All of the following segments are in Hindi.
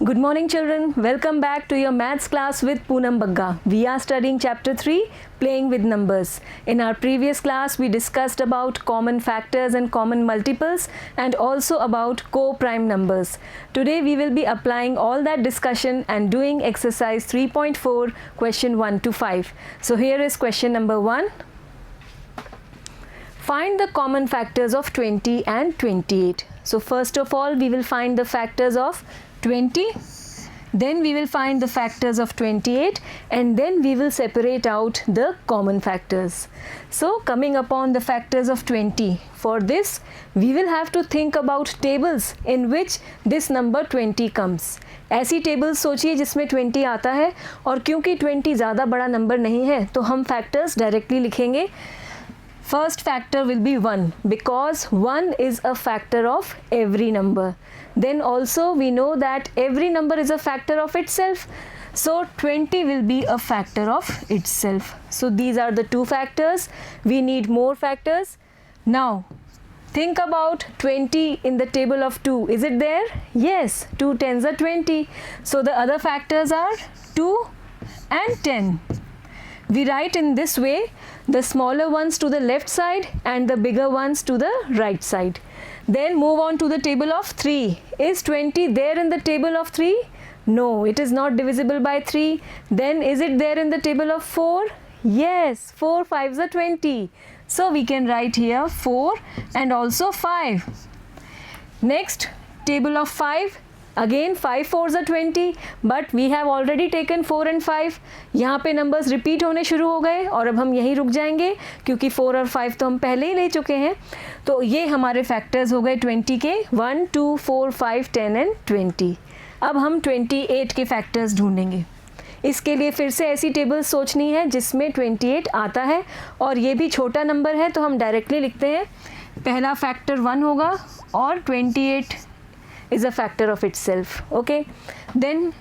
Good morning children, welcome back to your maths class with Poonam Bagga. We are studying chapter 3, playing with numbers. In our previous class we discussed about common factors and common multiples and also about co-prime numbers. Today we will be applying all that discussion and doing exercise 3.4 question 1 to 5. So here is question number 1. Find the common factors of 20 and 28. So first of all we will find the factors of 20, then we will find the factors of 28 and then we will separate out the common factors. So coming upon the factors of 20, for this we will have to think about tables in which this number 20 comes. ऐसी टेबल्स सोचिए जिसमें 20 आता है और क्योंकि 20 ज़्यादा बड़ा नंबर नहीं है तो हम फैक्टर्स डायरेक्टली लिखेंगे. First factor will be 1 because 1 is a factor of every number. Then also we know that every number is a factor of itself. So 20 will be a factor of itself. So these are the two factors. We need more factors. Now think about 20 in the table of 2. Is it there? Yes, 2 tens are 20. So the other factors are 2 and 10. We write in this way, the smaller ones to the left side and the bigger ones to the right side. Then move on to the table of 3. Is 20 there in the table of 3? No, it is not divisible by 3. Then is it there in the table of 4? Yes, 4 5s are 20. So we can write here 4 and also 5. Next, table of 5. Again 5 4s are 20 but we have already taken 4 and 5. यहाँ पे नंबर्स रिपीट होने शुरू हो गए और अब हम यहीं रुक जाएंगे क्योंकि 4 और 5 तो हम पहले ही ले चुके हैं. तो ये हमारे फैक्टर्स हो गए 20 के 1 2 4 5 10 एंड 20. अब हम 28 के फैक्टर्स ढूंढेंगे. इसके लिए फिर से ऐसी टेबल्स सोचनी है जिसमें 28 आता है और ये भी छोटा नंबर है तो हम डायरेक्टली लिखते हैं. पहला फैक्टर 1 होगा और 28 is a factor of itself. Okay, then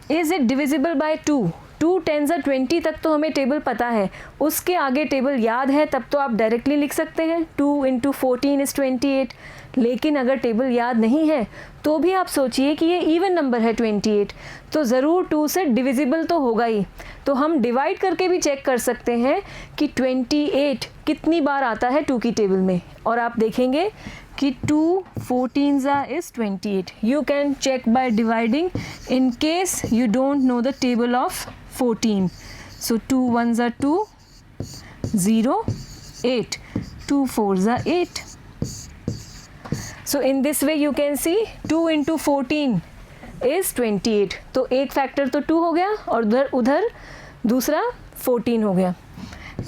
is it divisible by 2? 2 tens are 20 तक तो हमें टेबल पता है. उसके आगे टेबल याद है तब तो आप डायरेक्टली लिख सकते हैं 2 into 14 is 28. लेकिन अगर टेबल याद नहीं है तो भी आप सोचिए कि ये इवन नंबर है 28 तो ज़रूर 2 से डिविजिबल तो होगा ही. तो हम डिवाइड करके भी चेक कर सकते हैं कि 28 कितनी बार आता है 2 की टेबल में और आप देखेंगे कि 2 14s is 28. You can check by dividing in case you don't know the table of 14. So 2 1s are 2, 0, 8. 2 4s are 8. So in this way you can see 2 into 14 is 28. तो एक फैक्टर तो 2 हो गया और उधर दूसरा 14 हो गया.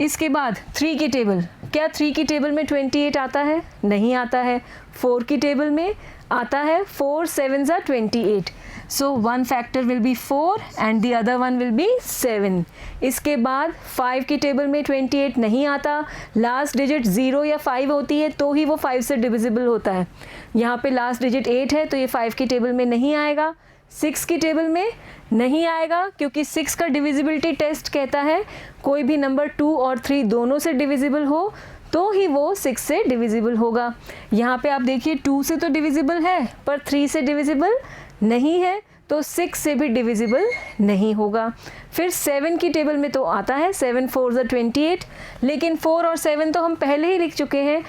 इसके बाद 3 की टेबल. क्या 3 की टेबल में 28 आता है? नहीं आता है. 4 की टेबल में आता है. 4 7s are 28. So one factor will be 4 and the other one will be 7. इसके बाद 5 की टेबल में 28 नहीं आता. लास्ट डिजिट 0 या 5 होती है तो ही वो 5 से डिविजिबल होता है. यहाँ पे लास्ट डिजिट 8 है तो ये 5 की टेबल में नहीं आएगा. 6 की टेबल में नहीं आएगा क्योंकि 6 का डिविजिबिलिटी टेस्ट कहता है कोई भी नंबर 2 और 3 दोनों से डिविजिबल हो तो ही वो 6 से डिविजिबल होगा. यहाँ पे आप देखिए 2 से तो डिविजिबल है पर 3 से डिविजिबल नहीं है तो 6 से भी डिविजिबल नहीं होगा. फिर 7 की टेबल में तो आता है 7 4s are 28 लेकिन 4 और 7 तो हम पहले ही लिख चुके हैं.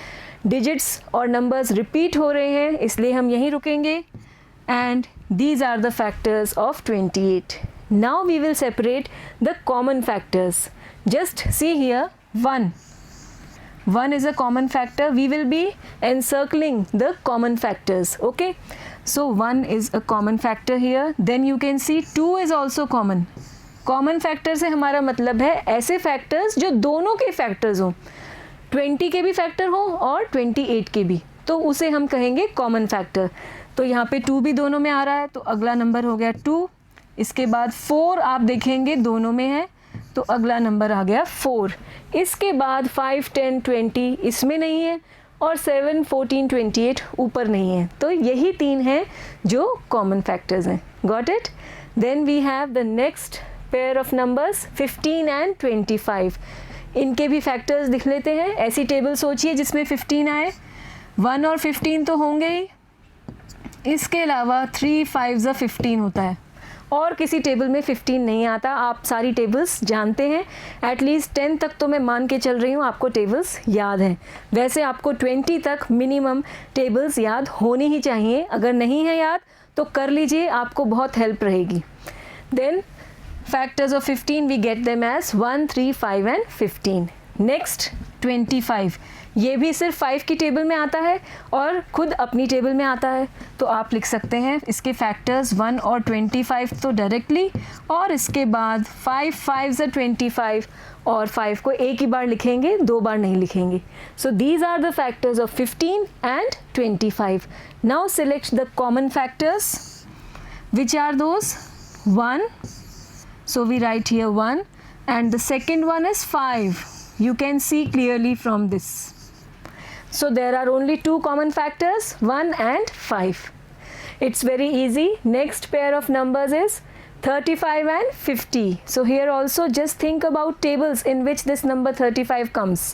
डिजिट्स और नंबर्स रिपीट हो रहे हैं इसलिए हम यहीं रुकेंगे. And these are the factors of 28. Now we will separate the common factors. Just see here 1. 1 is a common factor. We will be encircling the common factors. Okay. So 1 is a common factor here. Then you can see 2 is also common. Common factor से हमारा मतलब है ऐसे factors जो दोनों के factors हों. 20 के भी factor हो और 28 के भी तो उसे हम कहेंगे common factor. तो यहाँ पे 2 भी दोनों में आ रहा है तो अगला नंबर हो गया 2. इसके बाद 4 आप देखेंगे दोनों में है तो अगला नंबर आ गया 4. इसके बाद 5 10 20 इसमें नहीं है और 7 14 28 ऊपर नहीं है. तो यही 3 हैं जो कॉमन फैक्टर्स हैं. Got it. Then we have the next pair of numbers 15 and 25. इनके भी फैक्टर्स दिख लेते हैं. ऐसी टेबल सोचिए जिसमें 15 आए. 1 और 15 तो होंगे ही इसके अलावा 3 5 15 होता है और किसी टेबल में 15 नहीं आता। आप सारी टेबल्स जानते हैं, एटलीस्ट 10 तक तो मैं मान के चल रही हूँ आपको टेबल्स याद हैं। वैसे आपको 20 तक मिनिमम टेबल्स याद होनी ही चाहिए, अगर नहीं है याद तो कर लीजिए, आपको बहुत हेल्प रहेगी। Then factors of 15 we get them as 1 3 5 and 15। Next 25, ये भी सिर्फ 5 की टेबल में आता है और खुद अपनी टेबल में आता है, तो आप लिख सकते हैं इसके फैक्टर्स 1 और 25 तो डायरेक्टली, और इसके बाद 5 5 25 और 5 को एक ही बार लिखेंगे, 2 बार नहीं लिखेंगे। So these are the factors of 15 and 25। Now select the common factors, which are those 1, so we write here 1, and the second one is 5. You can see clearly from this. So there are only 2 common factors, 1 and 5. It's very easy. Next pair of numbers is 35 and 50. So here also just think about tables in which this number 35 comes.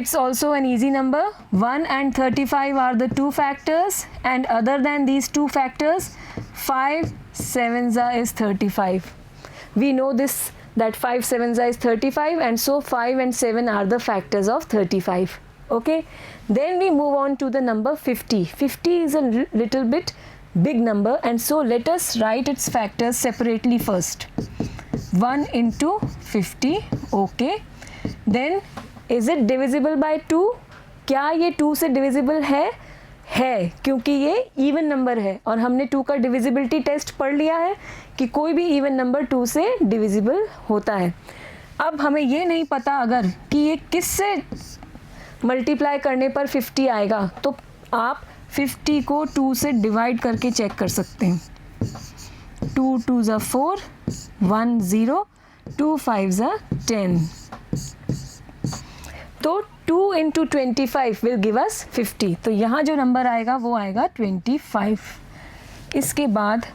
It's also an easy number. 1 and 35 are the 2 factors, and other than these 2 factors, 5 7s is 35. We know this, that 5 7s is 35, and so 5 and 7 are the factors of 35. Okay, then we move on to the number 50. 50 is a little bit big number, and so let us write its factors separately first. 1 into 50. Okay, then is it divisible by 2? क्या ये 2 से divisible है, क्योंकि ये इवन नंबर है और हमने 2 का डिविजिबिलिटी टेस्ट पढ़ लिया है कि कोई भी इवन नंबर 2 से डिविजिबल होता है। अब हमें ये नहीं पता अगर कि ये किससे मल्टीप्लाई करने पर 50 आएगा, तो आप 50 को 2 से डिवाइड करके चेक कर सकते हैं। 2 2 ज़ा 4, 1 0, 2 5 ज़ा 10। तो 2 into 25 will give us 50। तो यहाँ जो नंबर आएगा वो आएगा 25। इसके बाद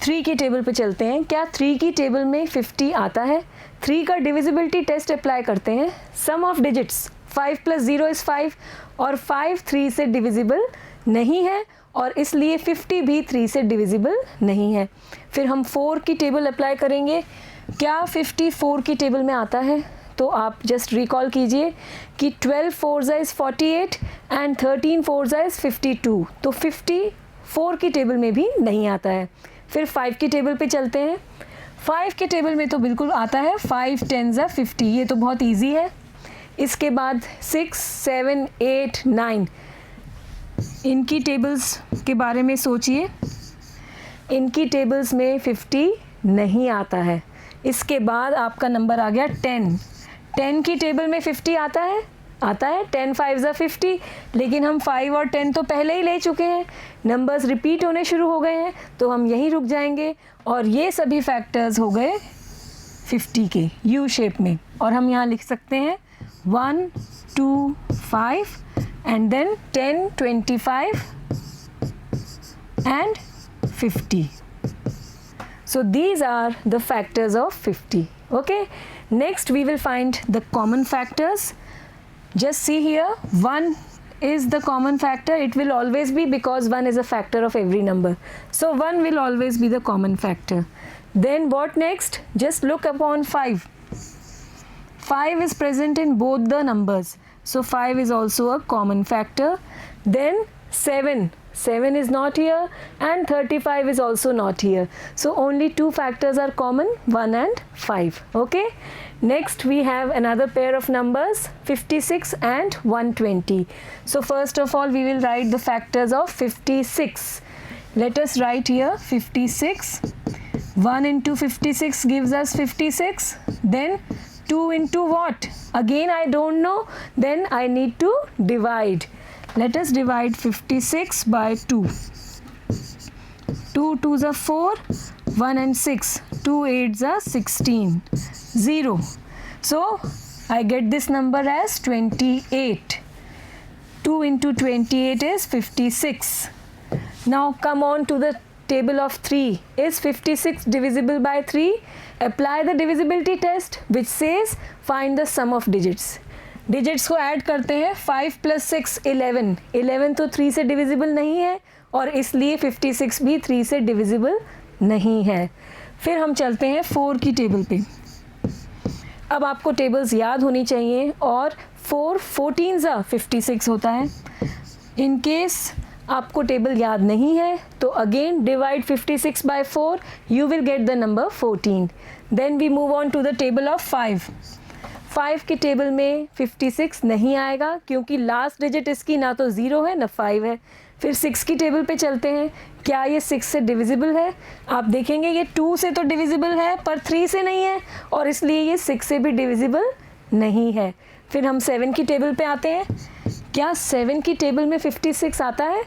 3 की टेबल पे चलते हैं। क्या 3 की टेबल में 50 आता है? 3 का डिविजिबिलिटी टेस्ट अप्लाई करते हैं। सम ऑफ डिजिट्स 5 + 0 is 5, और 5 3 से डिविजिबल नहीं है, और इसलिए 50 भी 3 से डिविजिबल नहीं है। फिर हम 4 की टेबल अप्लाई करेंगे। क्या 50 4 की टेबल में आता है? तो आप जस्ट रिकॉल कीजिए कि 12 4s is 48 and 13 4s is 52। तो 50 4 की टेबल में भी नहीं आता है। फिर 5 की टेबल पे चलते हैं। 5 के टेबल में तो बिल्कुल आता है, 5 10s are 50, ये तो बहुत इजी है। इसके बाद 6 7 8 9, इनकी टेबल्स के बारे में सोचिए। इनकी टेबल्स में 50 नहीं आता है। इसके बाद आपका नंबर आ गया 10। 10 की टेबल में 50 आता है? 10 5s are 50, लेकिन हम 5 और 10 तो पहले ही ले चुके हैं, नंबर्स रिपीट होने शुरू हो गए हैं, तो हम यहीं रुक जाएंगे। और ये सभी फैक्टर्स हो गए 50 के यू शेप में, और हम यहाँ लिख सकते हैं 1 2 5 and then 10 25 and 50. So these are the factors of 50. Okay, next we will find the common factors. Just see here, 1 is the common factor. It will always be, because 1 is a factor of every number. So 1 will always be the common factor. Then what next? Just look upon 5. 5 is present in both the numbers. So 5 is also a common factor. Then 7 is not here, and 35 is also not here. So only 2 factors are common, 1 and 5. Okay, next we have another pair of numbers, 56 and 120. So first of all we will write the factors of 56. Let us write here 56. 1 into 56 gives us 56. Then 2 into what? Again I don't know, then I need to divide. Let us divide 56 by 2. 2 2s are 4, 1 and 6, 2 8s are 16, 0. So I get this number as 28. 2 into 28 is 56. Now come on to the table of 3. Is 56 divisible by 3? Apply the divisibility test, which says find the sum of digits. Digits को ऐड करते हैं, 5 + 6 11, 11 तो 3 से डिविजिबल नहीं है और इसलिए 56 भी 3 से डिविजिबल नहीं है। फिर हम चलते हैं 4 की टेबल पे। अब आपको टेबल्स याद होनी चाहिए और 4 14 ज़ा 56 होता है। इन केस आपको टेबल याद नहीं है तो again divide 56 by 4, you will get the number 14. Then we move on to the table of 5. 5 की टेबल में 56 नहीं आएगा क्योंकि लास्ट डिजिट इसकी ना तो 0 है ना 5 है। फिर 6 की टेबल पे चलते हैं, क्या ये 6 से डिविजिबल है? आप देखेंगे ये 2 से तो डिविजिबल है पर 3 से नहीं है और इसलिए ये 6 से भी डिविजिबल नहीं है। फिर हम 7 की टेबल पे आते हैं, क्या 7 की टेबल में 56 आता है?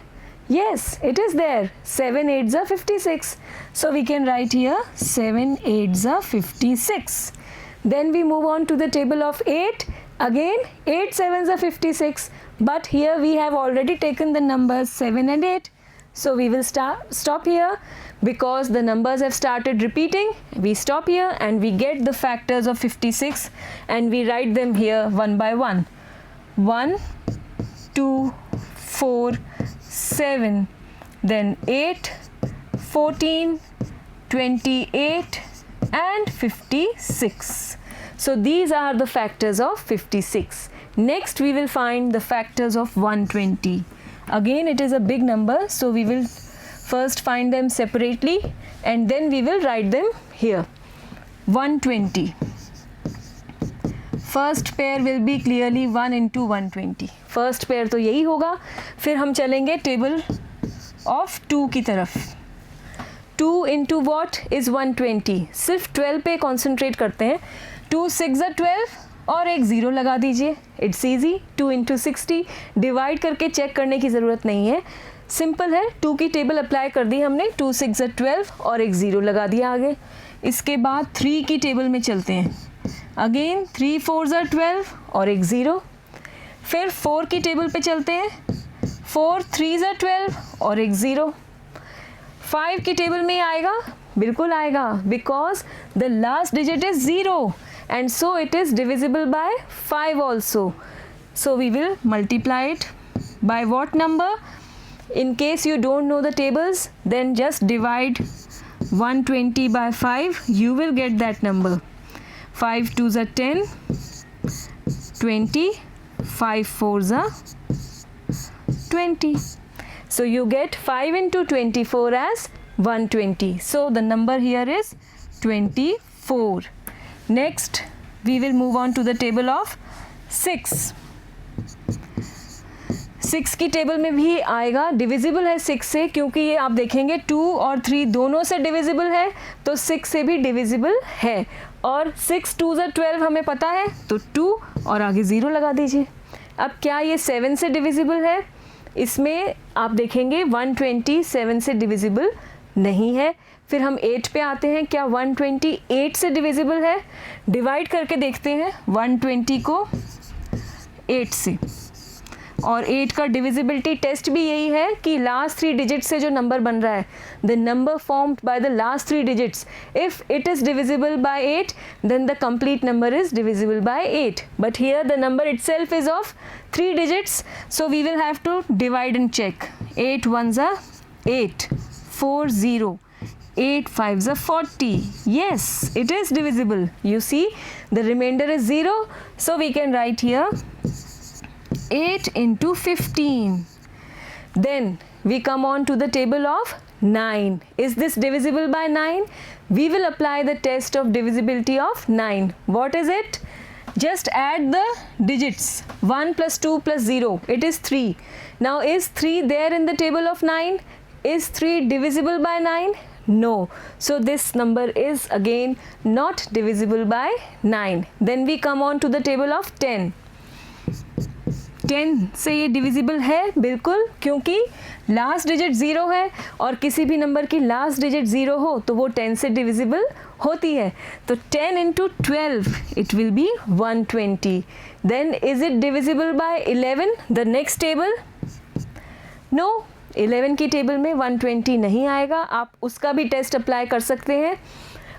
Yes, it is there. 7 8 are 56. So we can write here 7 8 are 56. Then we move on to the table of 8. Again 8 7s are 56. But here we have already taken the numbers 7 and 8. So we will stop here because the numbers have started repeating. We stop here and we get the factors of 56 and we write them here one by one. 1 2 4 7, then 8, 14, 28 and 56. So these are the factors of 56. Next we will find the factors of 120. Again it is a big number, so we will first find them separately and then we will write them here. 120. First pair will be clearly 1 into 120. First pair तो यही होगा। फिर हम चलेंगे टेबल ऑफ 2 की तरफ। 2 into what is 120? सिर्फ 12 पे कॉन्सेंट्रेट करते हैं। 2 6 are 12 और एक 0 लगा दीजिए। It's easy. 2 into 60 डिवाइड करके चेक करने की ज़रूरत नहीं है, सिंपल है। 2 की टेबल अप्लाई कर दी हमने। 2 6 are 12 और एक 0 लगा दिया आगे। इसके बाद 3 की टेबल में चलते हैं। अगेन 3 4s are 12 और एक 0। फिर 4 की टेबल पे चलते हैं। 4 3s are 12 और एक 0। 5 की टेबल में आएगा, बिल्कुल आएगा, because the last digit is 0 and so it is divisible by 5 also. So we will multiply it by what number? In case you don't know the tables, then just divide 120 by 5, you will get that number. 5 2s are 10, 20, 5 4s are 20. So you get 5 into 24 as 120. So the number here is 24. Next, we will move on to the table of 6. 6 की टेबल में भी आएगा, डिविजिबल है 6 से, क्योंकि ये आप देखेंगे 2 और 3 दोनों से डिविजिबल है, तो 6 से भी डिविजिबल है। और 6 2s are 12 हमें पता है, तो 2 और आगे 0 लगा दीजिए। अब क्या ये 7 से डिविजिबल है? इसमें आप देखेंगे 120 7 से डिविजिबल नहीं है। फिर हम 8 पे आते हैं, क्या 120 8 से डिविजिबल है? डिवाइड करके देखते हैं 120 को 8 से, और 8 का डिविजिबिलिटी टेस्ट भी यही है कि लास्ट 3 डिजिट से जो नंबर बन रहा है, the number formed by the last 3 digits, if it is divisible by 8 then the complete number is divisible by 8, but here the number itself is of 3 digits, so we will have to divide and check. 8 1s are 8, 4 0, 8 5s are 40. Yes, it is divisible. You see, the remainder is 0, so we can write here 8 into 15. Then we come on to the table of 9. Is this divisible by 9? We will apply the test of divisibility of 9. What is it? Just add the digits. 1 plus 2 plus 0. It is 3. Now is 3 there in the table of 9? Is 3 divisible by 9? No. So this number is again not divisible by 9. Then we come on to the table of 10. 10 से ये डिविजिबल है बिल्कुल, क्योंकि लास्ट डिजिट 0 है और किसी भी नंबर की लास्ट डिजिट 0 हो तो वो 10 से डिविजिबल होती है। तो 10 into 12 it will be 120. Then is it divisible by 11, the next table? No, 11 की टेबल में 120 नहीं आएगा। आप उसका भी टेस्ट अप्लाई कर सकते हैं।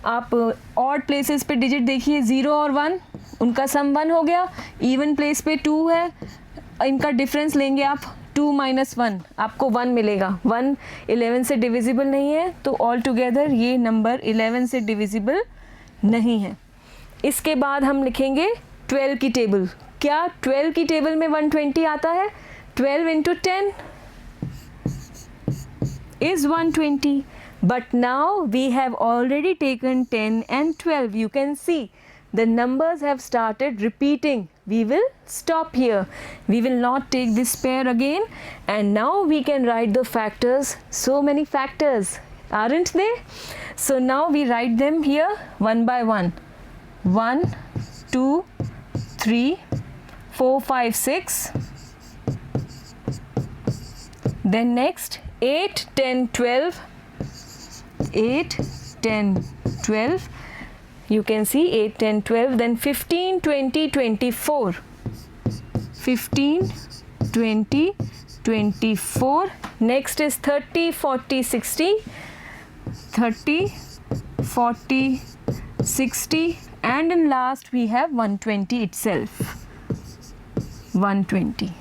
आप ऑड प्लेसेस पे डिजिट देखिए, 0 और 1, उनका सम 1 हो गया। इवन प्लेस पे 2 है, इनका डिफरेंस लेंगे आप 2 - 1, आपको 1 मिलेगा। 1 11 से डिविजिबल नहीं है, तो ऑल टुगेदर ये नंबर 11 से डिविजिबल नहीं है। इसके बाद हम लिखेंगे 12 की टेबल। क्या 12 की टेबल में 120 आता है? 12 × 10 is 120, but now we have already taken 10 and 12. You can see the numbers have started repeating. We will stop here. We will not take this pair again, and now we can write the factors. So many factors, aren't they? So now we write them here one by one. 1 2 3 4 5 6. Then next 8 10 12. 8 10 12. You can see 8 10 12. Then 15 20 24. 15 20 24. Next is 30 40 60. 30 40 60, and in last we have 120 itself. 120.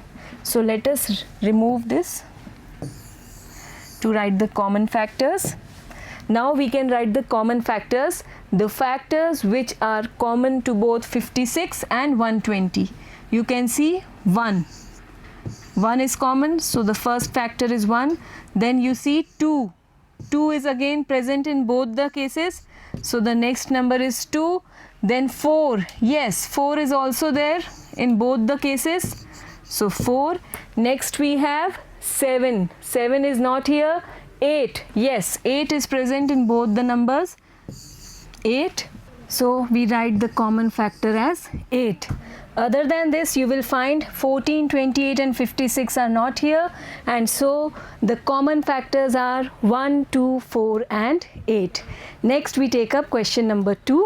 So let us remove this to write the common factors. Now we can write the common factors, the factors which are common to both 56 and 120. You can see 1. 1 is common, so the first factor is 1. Then you see 2. 2 is again present in both the cases, so the next number is 2. Then 4. Yes, 4 is also there in both the cases, so 4. Next we have 7. 7 is not here. 8. Yes, 8 is present in both the numbers. 8. So we write the common factor as 8. Other than this, you will find 14, 28 and 56 are not here, and so the common factors are 1, 2, 4 and 8. Next we take up question number 2.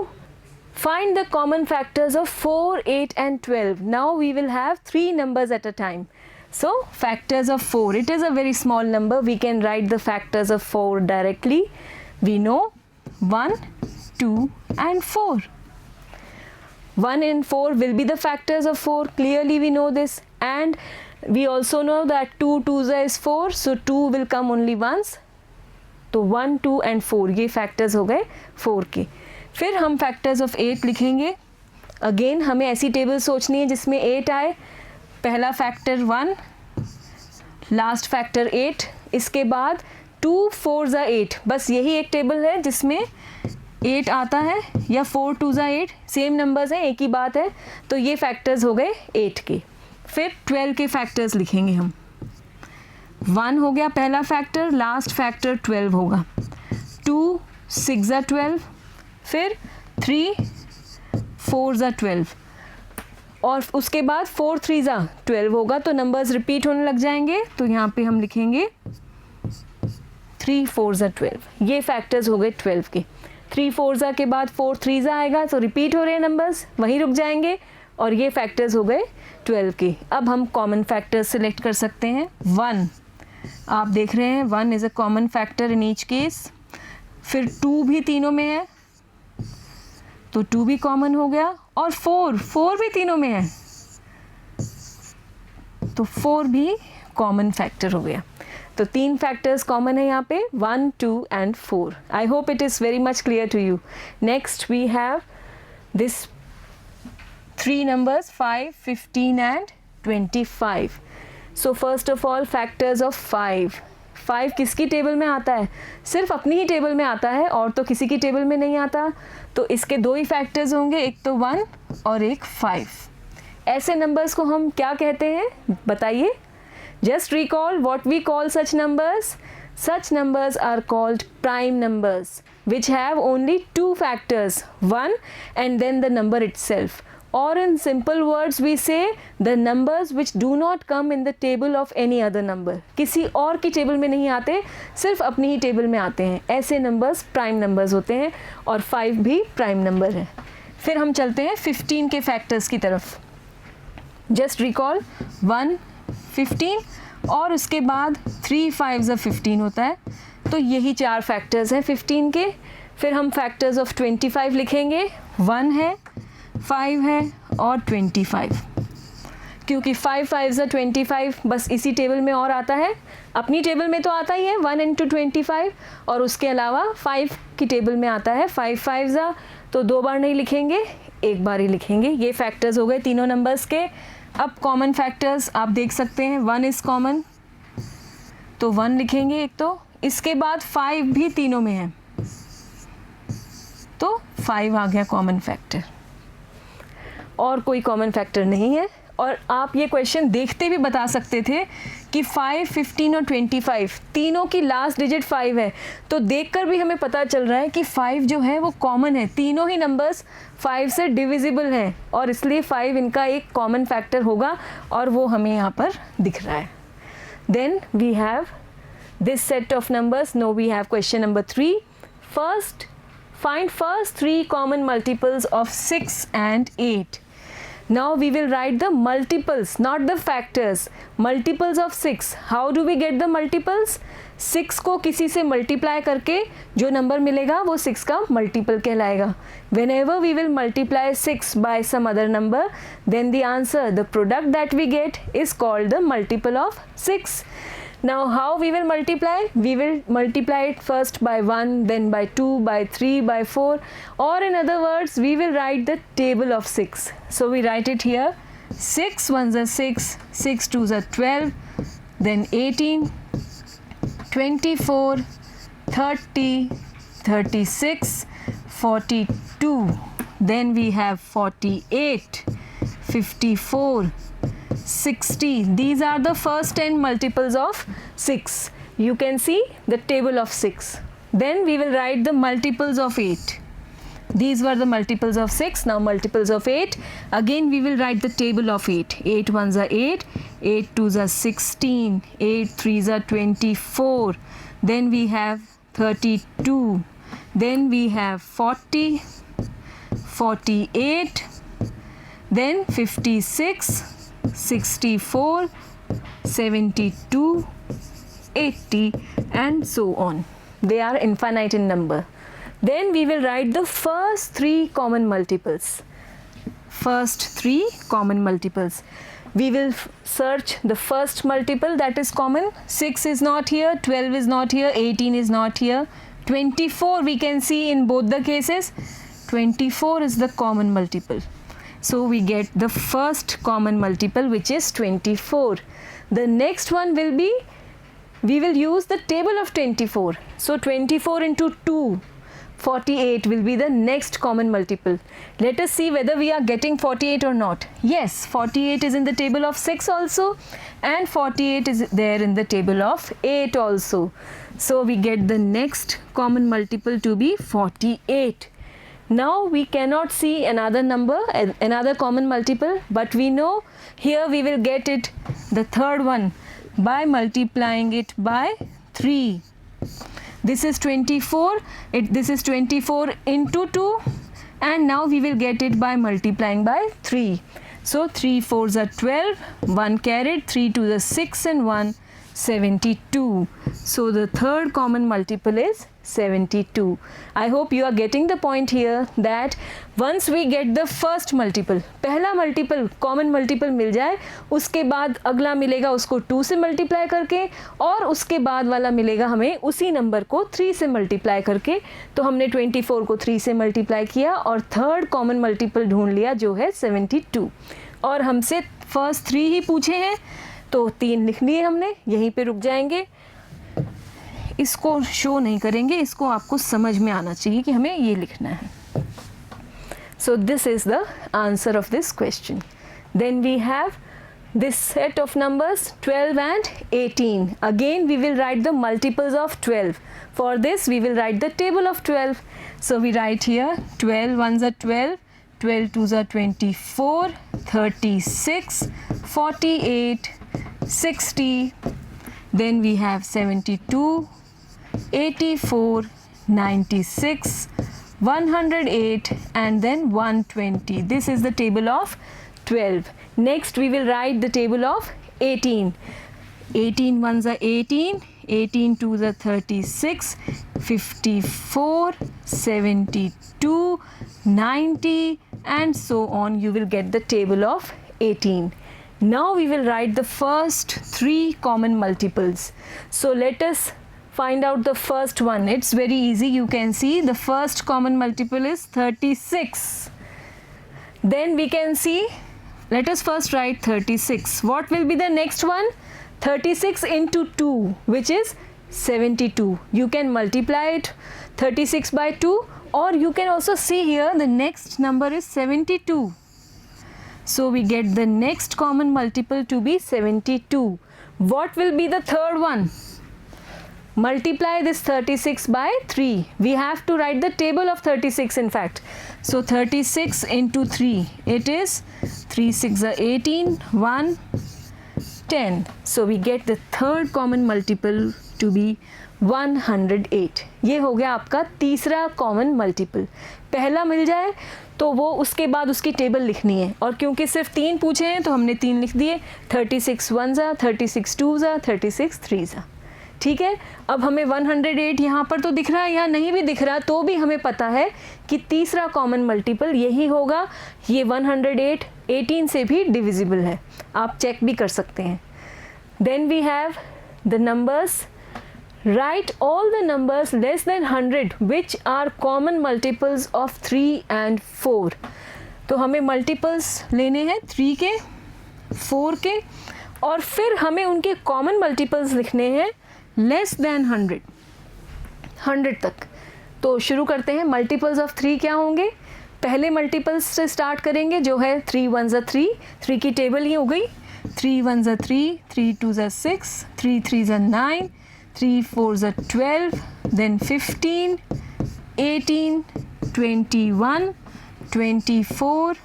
Find the common factors of 4, 8 and 12. Now we will have 3 numbers at a time. So factors of 4, it is a very small number. We can write the factors of 4 directly. We know 1, 2 and 4. 1 and 4 will be the factors of 4. Clearly we know this, and we also know that 2 2s is 4, so 2 will come only once. तो 1, 2 and 4 ये factors हो गए 4 के। फिर हम factors of 8 लिखेंगे। Again हमें ऐसी टेबल सोचनी है जिसमें 8 आए। पहला फैक्टर 1, लास्ट फैक्टर 8, इसके बाद 2 4 8। बस यही एक टेबल है जिसमें 8 आता है, या 4 2 8, सेम नंबर्स हैं, एक ही बात है। तो ये फैक्टर्स हो गए 8 के। फिर 12 के फैक्टर्स लिखेंगे हम। 1 हो गया पहला फैक्टर, लास्ट फैक्टर 12 होगा। 2 6 12, फिर 3 4 12, और उसके बाद 4 3 12 होगा। तो नंबर्स रिपीट होने लग जाएंगे, तो यहाँ पे हम लिखेंगे 3 4 12। ये फैक्टर्स हो गए 12 के। 3 4 के बाद 4 3 आएगा, तो रिपीट हो रहे हैं नंबर्स, वहीं रुक जाएंगे, और ये फैक्टर्स हो गए 12 के। अब हम कॉमन फैक्टर्स सिलेक्ट कर सकते हैं। 1 आप देख रहे हैं, 1 is a common factor in each case. फिर 2 भी तीनों में है, तो 2 भी कॉमन हो गया, और 4 भी तीनों में है, तो 4 भी कॉमन फैक्टर हो गया। तो 3 फैक्टर्स कॉमन है यहाँ पे, 1 2 and 4। I hope it is very much clear to you. Next we have this 3 numbers 5 15 and 25। So first of all factors of 5 किसकी टेबल में आता है? सिर्फ अपनी ही टेबल में आता है, और तो किसी की टेबल में नहीं आता। तो इसके 2 ही फैक्टर्स होंगे, एक तो 1 और एक 5। ऐसे नंबर्स को हम क्या कहते हैं बताइए? Just recall what we call such numbers. Such numbers are called prime numbers, which have only 2 factors, 1 and then the number itself. Or in simple words we say the numbers which do not come in the table of any other number. किसी और की टेबल में नहीं आते, सिर्फ अपनी ही टेबल में आते हैं। ऐसे नंबर्स प्राइम नंबर्स होते हैं, और 5 भी प्राइम नंबर है। फिर हम चलते हैं 15 के फैक्टर्स की तरफ। जस्ट रिकॉल 1 15, और उसके बाद 3 5 15 होता है। तो यही 4 फैक्टर्स हैं 15 के। फिर हम फैक्टर्स ऑफ 25 लिखेंगे, 1 है, 5 है और 25, क्योंकि 5 5 ज़ा 25 बस इसी टेबल में और आता है, अपनी टेबल में तो आता ही है 1 इंटू 25, और उसके अलावा 5 की टेबल में आता है 5 5 ज़ा, तो 2 बार नहीं लिखेंगे, एक बार ही लिखेंगे। ये फैक्टर्स हो गए तीनों नंबर्स के। अब कॉमन फैक्टर्स आप देख सकते हैं, 1 इज़ कॉमन, तो 1 लिखेंगे एक, तो इसके बाद 5 भी तीनों में है, तो 5 आ गया कॉमन फैक्टर, और कोई कॉमन फैक्टर नहीं है। और आप ये क्वेश्चन देखते भी बता सकते थे कि 5, 15 और 25 तीनों की लास्ट डिजिट 5 है, तो देखकर भी हमें पता चल रहा है कि 5 जो है वो कॉमन है, तीनों ही नंबर्स 5 से डिविजिबल हैं, और इसलिए 5 इनका एक कॉमन फैक्टर होगा, और वो हमें यहाँ पर दिख रहा है। Then we have this set of numbers. Now we have question number 3. First, find first 3 common multiples of 6 and 8. Now we will write the multiples, not the factors. Multiples of 6. How do we get the multiples? 6 को किसी से मल्टीप्लाई करके जो नंबर मिलेगा वो 6 का मल्टीपल कहलाएगा। Whenever we will multiply 6 by some other number, then the answer, the product that we get is called the multiple of 6. Now how we will multiply? We will multiply it first by 1, then by 2, by 3, by 4, or in other words we will write the table of 6. So we write it here, 6 1s are 6, 6 2s are 12, then 18, 24, 30, 36, 42, then we have 48, 54, 60. These are the first 10 multiples of 6. You can see the table of 6. Then we will write the multiples of 8. These were the multiples of 6. Now multiples of 8. Again we will write the table of 8. 8 1s are 8, 8 2s are 16, 8 3s are 24. Then we have 32. Then we have 40, 48. Then 56. 64, 72, 80 and so on. They are infinite in number. Then we will write the first 3 common multiples. First 3 common multiples. We will search the first multiple that is common. 6 is not here, 12 is not here, 18 is not here. 24 we can see in both the cases. 24 is the common multiple. So we get the first common multiple, which is 24. The next one will be, we will use the table of 24. So 24 into 2, 48 will be the next common multiple. Let us see whether we are getting 48 or not. Yes, 48 is in the table of 6 also, and 48 is there in the table of 8 also. So we get the next common multiple to be 48. Now we cannot see another number, another common multiple, but we know here we will get it, the third one, by multiplying it by 3. This is 24, this is 24 into 2, and now we will get it by multiplying by 3. So 3 4s are 12, 1 carried, 3 2s are 6 and 1, 72. So the third common multiple is 72. I hope you are getting the point here that once we get the first multiple, पहला multiple common multiple मिल जाए, उसके बाद अगला मिलेगा उसको 2 से मल्टीप्लाई करके, और उसके बाद वाला मिलेगा हमें उसी नंबर को 3 से मल्टीप्लाई करके। तो हमने 24 को 3 से मल्टीप्लाई किया और थर्ड कॉमन मल्टीपल ढूंढ लिया जो है 72, और हमसे फर्स्ट 3 ही पूछे हैं, तो 3 लिख लिए हमने, यहीं पे रुक जाएंगे। इसको शो नहीं करेंगे, इसको आपको समझ में आना चाहिए कि हमें ये लिखना है। So this is the answer of this question. Then we have this set of numbers 12 and 18. Again we will write the multiples of 12. For this we will write the table of 12. So we write here 12 1s are 12, 12 2s are 24, 36, 48, 60. Then we have 72, 84, 96, 108 and then 120. This is the table of 12. Next we will write the table of 18. 18 1s are 18, 18 2s are 36, 54, 72, 90 and so on. You will get the table of 18. Now we will write the first 3 common multiples. So let us find out the first one. It's very easy. You can see the first common multiple is 36. Then we can see, let us first write 36. What will be the next one? 36 into 2, which is 72. You can multiply it 36 by 2, or you can also see here the next number is 72. So we get the next common multiple to be 72. What will be the third one? Multiply this 36 by 3. We have to write the table of 36 in fact. So 36 into 3, it is 3 6 are 18, 1, 10. So we get the third common multiple to be 108. ये हो गया आपका तीसरा कॉमन मल्टीपल. पहला मिल जाए तो वो उसके बाद उसकी टेबल लिखनी है, और क्योंकि सिर्फ 3 पूछे हैं तो हमने 3 लिख दिए. 36 1 जा, 36 2 जा, 36 3 जा. ठीक है. अब हमें 108 यहाँ पर तो दिख रहा है, यहाँ नहीं भी दिख रहा तो भी हमें पता है कि तीसरा कॉमन मल्टीपल यही होगा. ये 108 18 से भी डिविजिबल है, आप चेक भी कर सकते हैं. Then we have the numbers. Write all the numbers less than 100 which are common multiples of 3 and 4. तो हमें multiples लेने हैं 3 के, 4 के, और फिर हमें उनके common multiples लिखने हैं less than 100 तक. तो शुरू करते हैं. multiples of 3 क्या होंगे? पहले multiples से स्टार्ट करेंगे जो है 3 1 3. 3 की टेबल ही हो गई. 3 1 3, 3 2 6, 3 3 9, 3 4 12, then 15, 18, 21, 24,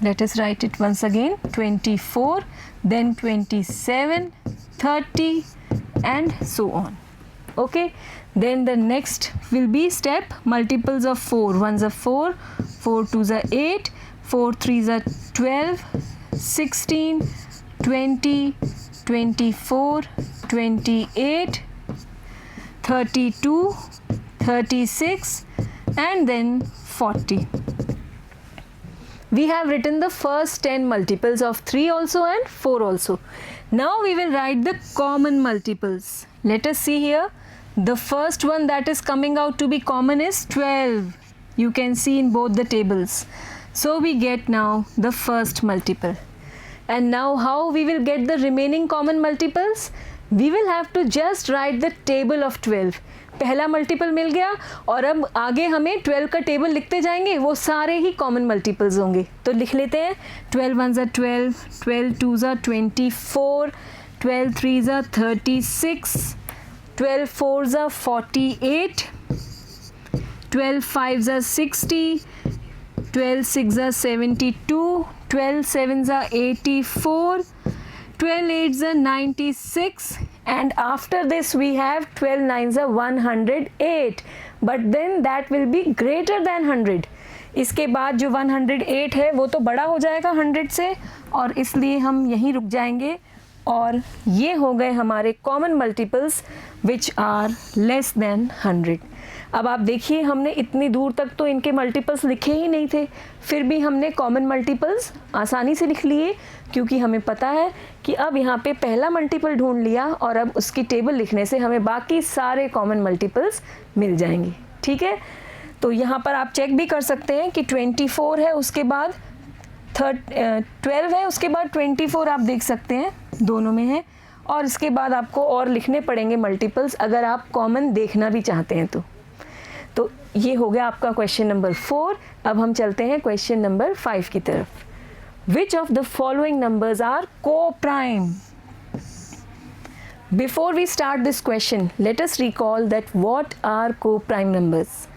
let us write it once again, 24, then 27, 30 and so on. Okay, then the next will be step multiples of 4. 1s are 4, 4 2s are 8, 4 3s are 12, 16, 20, 24, 28, 32, 36 and then 40. We have written the first 10 multiples of 3 also and 4 also. Now we will write the common multiples. Let us see here. The first one that is coming out to be common is 12. You can see in both the tables. So we get now the first multiple. And now how we will get the remaining common multiples? We will have to just write the table of 12. पहला मल्टीपल मिल गया और अब आगे हमें 12 का टेबल लिखते जाएंगे, वो सारे ही कॉमन मल्टीपल्स होंगे. तो लिख लेते हैं. 12 1s are 12, 12 2s are 24, 12 3s are 36, 12 4s are 48, 12 5s are 60, 12 6s are 72, 12 7s are 84, 12 8s are 96, and after this we have 12 9s are 108, but then that will be greater than 100. इसके बाद जो 108 है वो तो बड़ा हो जाएगा 100 से, और इसलिए हम यहीं रुक जाएंगे. और ये हो गए हमारे common multiples which are less than 100. अब आप देखिए हमने इतनी दूर तक तो इनके मल्टीपल्स लिखे ही नहीं थे, फिर भी हमने कॉमन मल्टीपल्स आसानी से लिख लिए, क्योंकि हमें पता है कि अब यहाँ पे पहला मल्टीपल ढूंढ लिया और अब उसकी टेबल लिखने से हमें बाकी सारे कॉमन मल्टीपल्स मिल जाएंगे. ठीक है. तो यहाँ पर आप चेक भी कर सकते हैं कि 24 है, उसके बाद 12 है, उसके बाद 24 आप देख सकते हैं दोनों में है, और इसके बाद आपको और लिखने पड़ेंगे मल्टीपल्स अगर आप कॉमन देखना भी चाहते हैं तो. तो ये हो गया आपका क्वेश्चन नंबर 4. अब हम चलते हैं क्वेश्चन नंबर 5 की तरफ. Which of the following numbers are co-prime? Before we start this question, let us recall that what are co-prime numbers?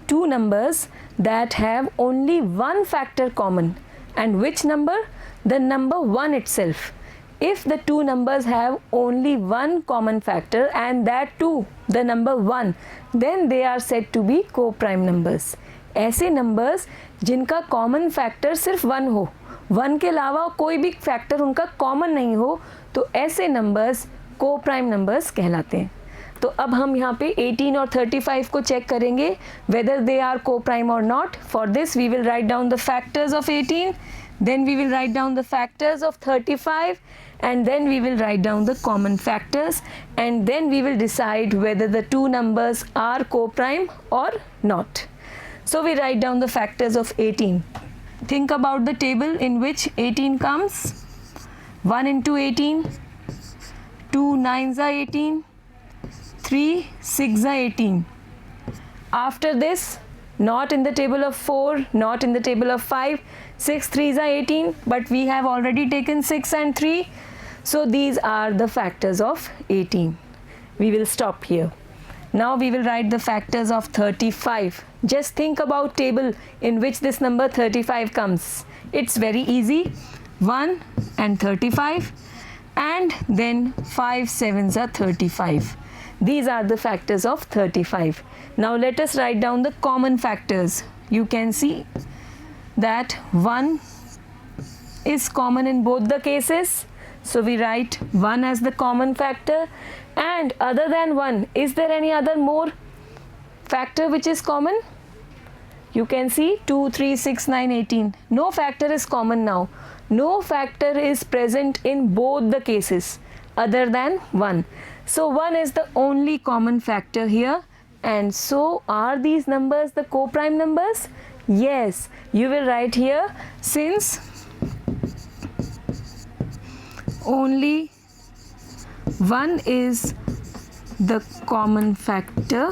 Two numbers that have only one factor common. And which number? The number 1 itself. If the two numbers have only one common factor and that too the number 1, then they are said to be co-prime numbers. ऐसे numbers जिनका common factor सिर्फ 1 हो 1 के अलावा कोई भी फैक्टर उनका कॉमन नहीं हो तो ऐसे नंबर्स को प्राइम नंबर्स कहलाते हैं। तो अब हम यहाँ पे 18 और 35 को चेक करेंगे whether they are co-prime or not. For this we will write down the factors of 18, then we will write down the factors of 35, and then we will write down the common factors, and then we will decide whether the two numbers are co-prime or not. So we write down the factors of 18. Think about the table in which 18 comes. 1 into 18, 2 9s are 18, 3 6 are 18. After this, not in the table of 4, not in the table of 5, 6 3s are 18, but we have already taken 6 and 3. So these are the factors of 18. We will stop here. Now we will write the factors of 35. Just think about table in which this number 35 comes. It's very easy. 1 and 35, and then 5 7s are 35. These are the factors of 35. Now let us write down the common factors. You can see that 1 is common in both the cases. So we write 1 as the common factor, and other than 1, is there any other more factor which is common? You can see 2, 3, 6, 9, 18. No factor is common now. No factor is present in both the cases other than 1. So 1 is the only common factor here, and so are these numbers the co-prime numbers? Yes, you will write here, since only 1 is the common factor,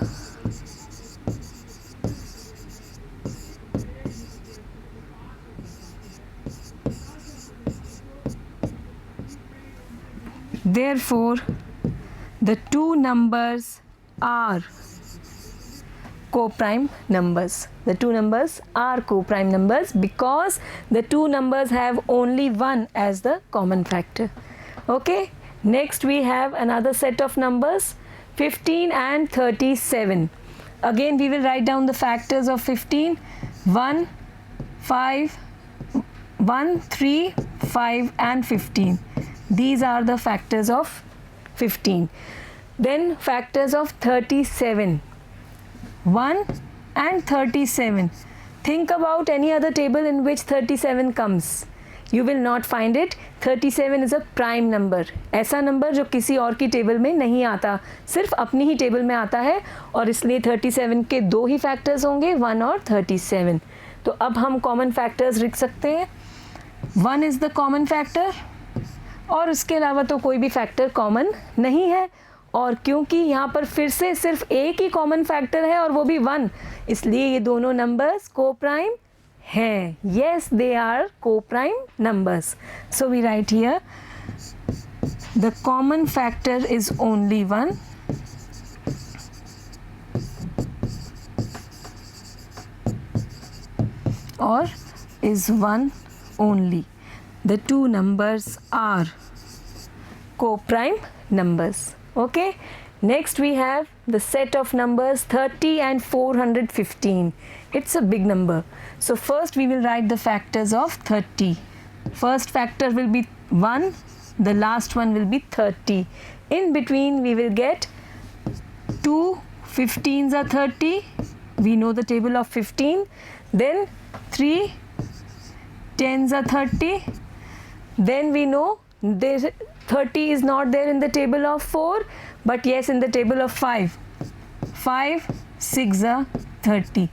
therefore the two numbers are co-prime numbers. The two numbers are co-prime numbers because the two numbers have only 1 as the common factor. Okay, next we have another set of numbers, 15 and 37. Again we will write down the factors of 15. 1 5 1 3 5 and 15. These are the factors of 15. Then factors of 37. 1 and 37. Think about any other table in which 37 comes. You will not find it. 37 is a prime number. ऐसा नंबर जो किसी और की टेबल में नहीं आता, सिर्फ अपनी ही टेबल में आता है, और इसलिए 37 के दो ही फैक्टर्स होंगे, 1 और 37. तो अब हम कॉमन फैक्टर्स लिख सकते हैं. 1 इज़ द कॉमन फैक्टर, और उसके अलावा तो कोई भी फैक्टर कॉमन नहीं है. और क्योंकि यहाँ पर फिर से सिर्फ एक ही कॉमन फैक्टर है और वो भी 1, इसलिए ये दोनों नंबर्स को प्राइम हैं. Yes, they are coprime numbers. So we write here the common factor is only 1, और is 1 only. The two numbers are co-prime numbers. Okay, next we have the set of numbers 30 and 415. It's a big number. So first we will write the factors of 30. First factor will be 1, the last one will be 30. In between we will get 2 15s are 30. We know the table of 15. Then 3 10s are 30. Then we know there 30 is not there in the table of 4, but yes in the table of 5. 5 6 are 30,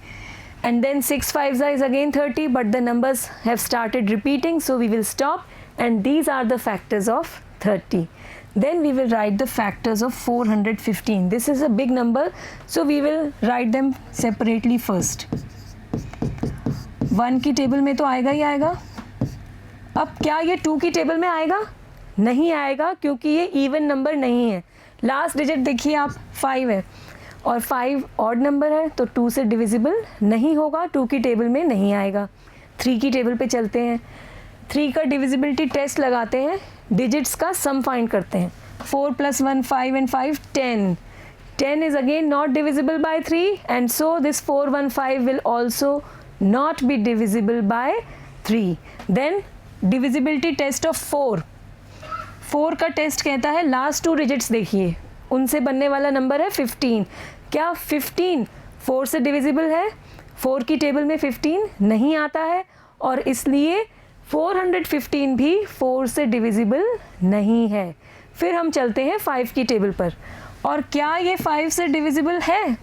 and then 6 5s is again 30, but the numbers have started repeating, so we will stop, and these are the factors of 30. Then we will write the factors of 415. This is a big number, so we will write them separately first. 1 की टेबल में तो आएगा ही आएगा. अब क्या ये 2 की टेबल में आएगा? नहीं आएगा, क्योंकि ये इवन नंबर नहीं है. लास्ट डिजिट देखिए आप, 5 है, और 5 ऑड नंबर है, तो 2 से डिविजिबल नहीं होगा, 2 की टेबल में नहीं आएगा. 3 की टेबल पे चलते हैं. 3 का डिविजिबिलिटी टेस्ट लगाते हैं, डिजिट्स का सम फाइंड करते हैं. 4 + 1 5 and 5 10. 10 is again not divisible by 3, and so this 415 will also not be divisible by 3. Then divisibility test of 4 का टेस्ट कहता है लास्ट 2 डिजिट्स देखिए, उनसे बनने वाला नंबर है 15। क्या 15 4 से डिविजिबल है? 4 की टेबल में 15 नहीं आता है और इसलिए 415 भी 4 से डिविजिबल नहीं है। फिर हम चलते हैं 5 की टेबल पर, और क्या ये 5 से डिविजिबल है?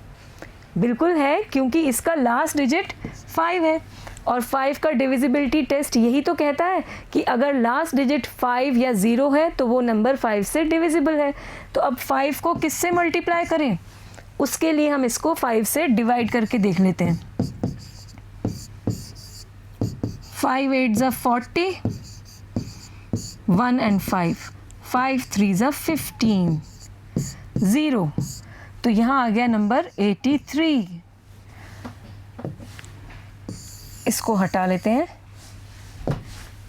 बिल्कुल है, क्योंकि इसका लास्ट डिजिट 5 है और 5 का डिविजिबिलिटी टेस्ट यही तो कहता है कि अगर लास्ट डिजिट 5 या 0 है तो वो नंबर 5 से डिविजिबल है। तो अब 5 को किससे मल्टीप्लाई करें? उसके लिए हम इसको 5 से डिवाइड करके देख लेते हैं। 5 8 ज़ा 40, 1 and 5, 5 3 ज़ा 15, 0, तो यहाँ आ गया नंबर 83। इसको हटा लेते हैं।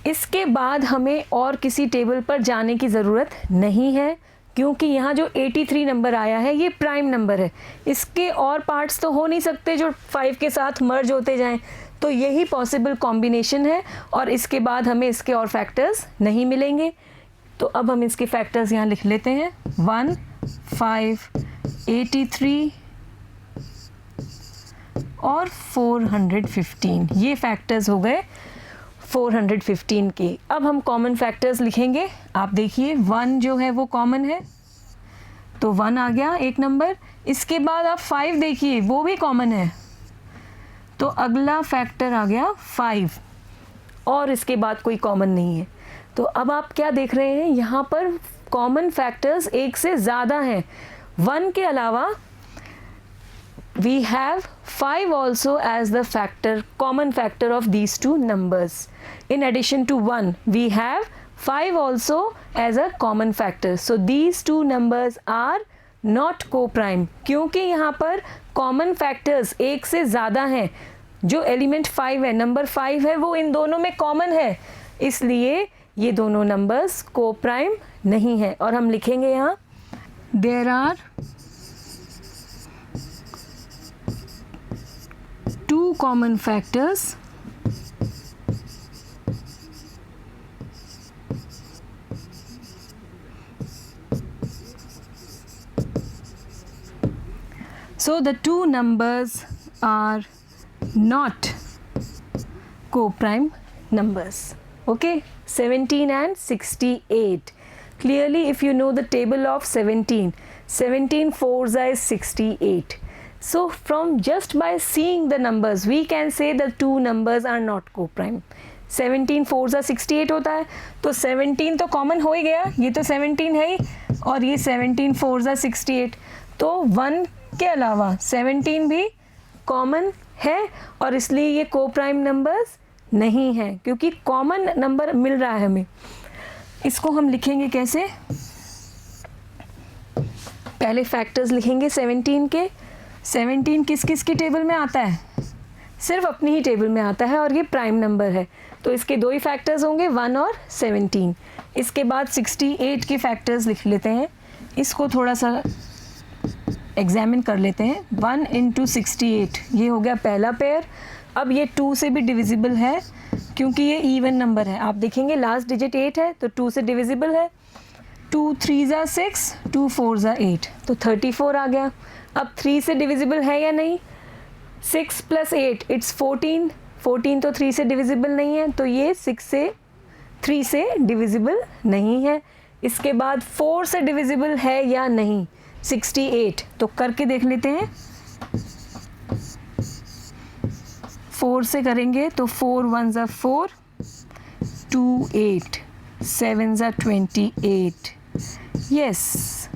इसके बाद हमें और किसी टेबल पर जाने की ज़रूरत नहीं है, क्योंकि यहाँ जो 83 नंबर आया है ये प्राइम नंबर है। इसके और पार्ट्स तो हो नहीं सकते जो 5 के साथ मर्ज होते जाएं, तो यही पॉसिबल कॉम्बिनेशन है और इसके बाद हमें इसके और फैक्टर्स नहीं मिलेंगे। तो अब हम इसके फैक्टर्स यहाँ लिख लेते हैं, 1 5 83 और 415, ये फैक्टर्स हो गए 415 के। अब हम कॉमन फैक्टर्स लिखेंगे। आप देखिए 1 जो है वो कॉमन है, तो 1 आ गया एक नंबर। इसके बाद आप 5 देखिए, वो भी कॉमन है, तो अगला फैक्टर आ गया 5 और इसके बाद कोई कॉमन नहीं है। तो अब आप क्या देख रहे हैं, यहाँ पर कॉमन फैक्टर्स एक से ज़्यादा हैं। 1 के अलावा we have 5 also as the factor, common factor of these two numbers. In addition to 1, we have 5 also as a common factor. So these two numbers are not co-prime, क्योंकि यहाँ पर common factors एक से ज़्यादा हैं। जो एलिमेंट 5 है, नंबर 5 है, वो इन दोनों में कॉमन है, इसलिए ये दोनों नंबर्स को-प्राइम नहीं है। और हम लिखेंगे यहाँ, there are 2 common factors so the 2 numbers are not co-prime numbers. Okay, 17 and 68. Clearly, if you know the table of 17 4s is 68. So from just by seeing the numbers we can say the two numbers are not co-prime. 17 4s are 68 होता है, तो 17 तो कॉमन हो ही गया, ये तो 17 है ही, और ये 17 4s are 68, तो 1 के अलावा 17 भी कॉमन है और इसलिए ये को-प्राइम नंबर्स नहीं है, क्योंकि कॉमन नंबर मिल रहा है हमें। इसको हम लिखेंगे कैसे? पहले फैक्टर्स लिखेंगे 17 के। 17 किस किस की टेबल में आता है? सिर्फ अपनी ही टेबल में आता है और ये प्राइम नंबर है, तो इसके 2 ही फैक्टर्स होंगे, 1 और 17। इसके बाद 68 के फैक्टर्स लिख लेते हैं। इसको थोड़ा सा एग्जामिन कर लेते हैं। 1 × 68, ये हो गया पहला पेयर। अब ये 2 से भी डिविजिबल है, क्योंकि ये इवन नंबर है। आप देखेंगे लास्ट डिजिट 8 है, तो 2 से डिविजिबल है। 2 3 ज़ा 6, 2 4 ज़ा 8, तो 34 आ गया। अब 3 से डिविजिबल है या नहीं? 6 + 8 इट्स 14, 14 तो 3 से डिविजिबल नहीं है, तो ये 3 से डिविजिबल नहीं है। इसके बाद 4 से डिविजिबल है या नहीं? 68, तो करके देख लेते हैं। 4 से करेंगे तो 4 1 ज़ा 4, 2 8, 7 ज़ा 28, यस,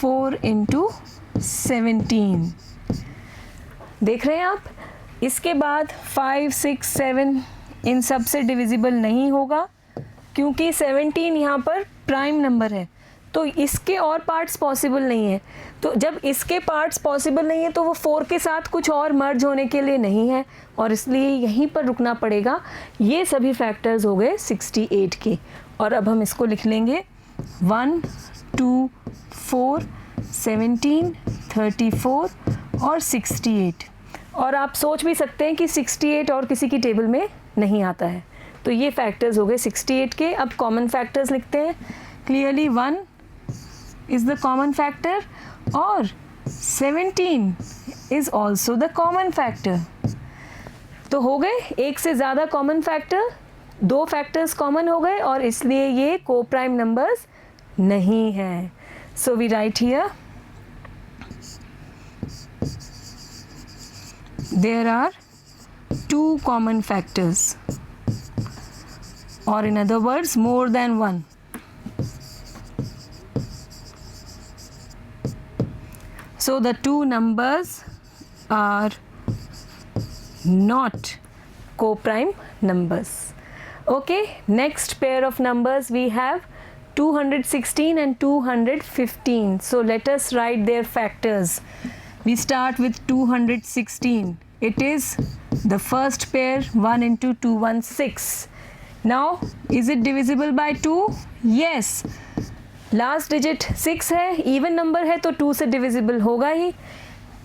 4 × 17। देख रहे हैं आप? इसके बाद 5 6 7 इन सब से डिविजिबल नहीं होगा, क्योंकि 17 यहाँ पर प्राइम नंबर है, तो इसके और पार्ट्स पॉसिबल नहीं है। तो जब इसके पार्ट्स पॉसिबल नहीं है तो वो 4 के साथ कुछ और मर्ज होने के लिए नहीं है, और इसलिए यहीं पर रुकना पड़ेगा। ये सभी फैक्टर्स हो गए 68 के, और अब हम इसको लिख लेंगे 1 2 4 17 34 और 68। और आप सोच भी सकते हैं कि 68 और किसी की टेबल में नहीं आता है, तो ये फैक्टर्स हो गए 68 के। अब कॉमन फैक्टर्स लिखते हैं। Clearly 1 is the common factor और 17 is also the common factor. तो हो गए एक से ज़्यादा कॉमन फैक्टर, 2 फैक्टर्स कॉमन हो गए और इसलिए ये को प्राइम नंबर्स नहीं है। So we write here there are 2 common factors, or in other words more than 1. So the 2 numbers are not co-prime numbers. Okay, next pair of numbers we have 216 and 215. So let us write their factors. We start with 216. It is the first pair, 1 into 2, 1, 6. Now, is it divisible by 2? Yes. Last digit 6 है, even number है तो 2 से divisible होगा ही।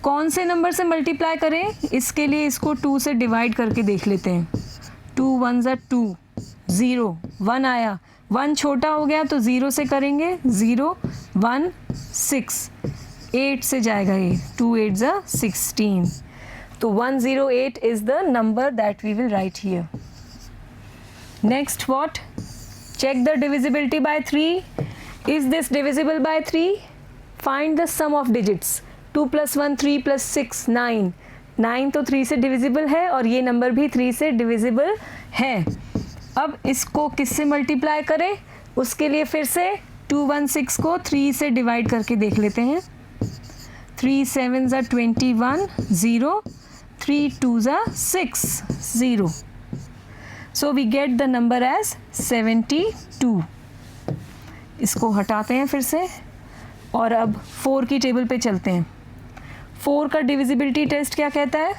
कौन से नंबर से मल्टीप्लाई करें? इसके लिए इसको 2 से डिवाइड करके देख लेते हैं। 2 1 ज़ा 2, 0, 1 आया, 1 छोटा हो गया तो 0 से करेंगे, 0 1 6, 8 से जाएगा ये, 2 8 ज़ा 16, तो 108 is the number that we will write here. Next what? Check the divisibility by 3. Is this divisible by 3? Find the sum of digits. 2 plus 1 3 plus 6 9. 9 तो 3 से divisible है और ये नंबर भी 3 से divisible है। अब इसको किससे मल्टीप्लाई करें? उसके लिए फिर से 216 को 3 से डिवाइड करके देख लेते हैं। 3 7 ज़ा 21, 0, 3 2 ज़ा 6, 0. So we get the number as 72. इसको हटाते हैं फिर से और अब 4 की टेबल पे चलते हैं। 4 का डिविजिबिलिटी टेस्ट क्या कहता है?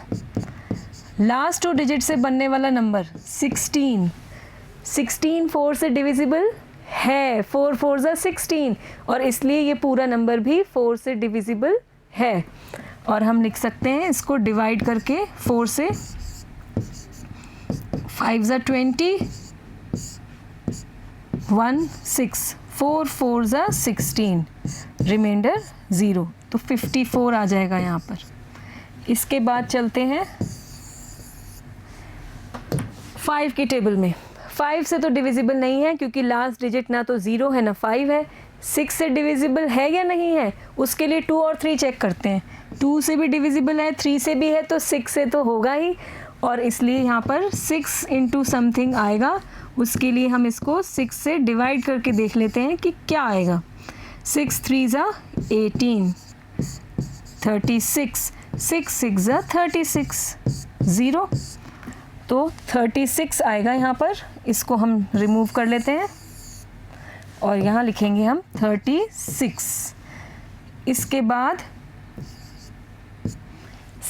लास्ट 2 डिजिट से बनने वाला नंबर 16 4 से डिविजिबल है, 4 4 ज़ा 16 और इसलिए ये पूरा नंबर भी 4 से डिविजिबल है। और हम लिख सकते हैं इसको डिवाइड करके 4 से, 5 ज़ा 20, 1 6, 4 4 ज़ा 16, रिमाइंडर 0, तो 54 आ जाएगा यहाँ पर। इसके बाद चलते हैं 5 की टेबल में। 5 से तो डिविजिबल नहीं है क्योंकि लास्ट डिजिट ना तो 0 है ना 5 है। 6 से डिविजिबल है या नहीं है उसके लिए 2 और 3 चेक करते हैं। 2 से भी डिविजिबल है, 3 से भी है, तो 6 से तो होगा ही और इसलिए यहाँ पर 6 इंटू समथिंग आएगा। उसके लिए हम इसको 6 से डिवाइड करके देख लेते हैं कि क्या आएगा। 6 3 ज़ा 18, 36, 6 6 ज़ा 36, 0, तो 36 आएगा यहाँ पर। इसको हम रिमूव कर लेते हैं और यहाँ लिखेंगे हम 36। इसके बाद